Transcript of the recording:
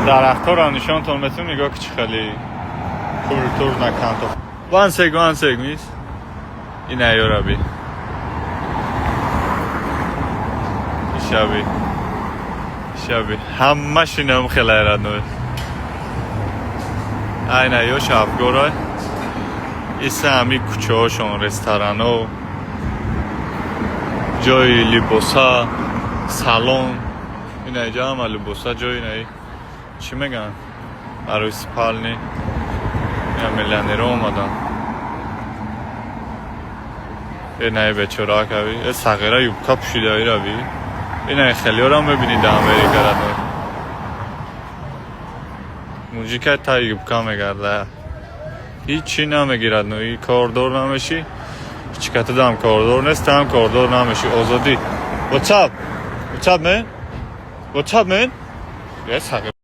درخت‌ها را نشانتون میتونم نگاه که چه خیلی کلتور نکن تو وان سگ میز این ایارا بی شبی همه شینم خیلی ایراد نوید این ایا شبگورای ایسه همی کوچه هاشون رستوران ها جای لیبوسا سالن این اینجا هم لیبوسا جای نهی چی میگن؟ برای سپالنی یا میلیونر اومدن این نهی بچه را که بی این سقیره یوبکا پشیده هایی را بی این نهی خیلی را هم ببینید در امریکا را نوی موجی که تا یوبکا میگرده هیچی نمیگیرد نوی کاردور نمیشی هیچ کتا دام کاردور نیست هم کاردور نمیشی آزادی What's up man? What's up man? Yes,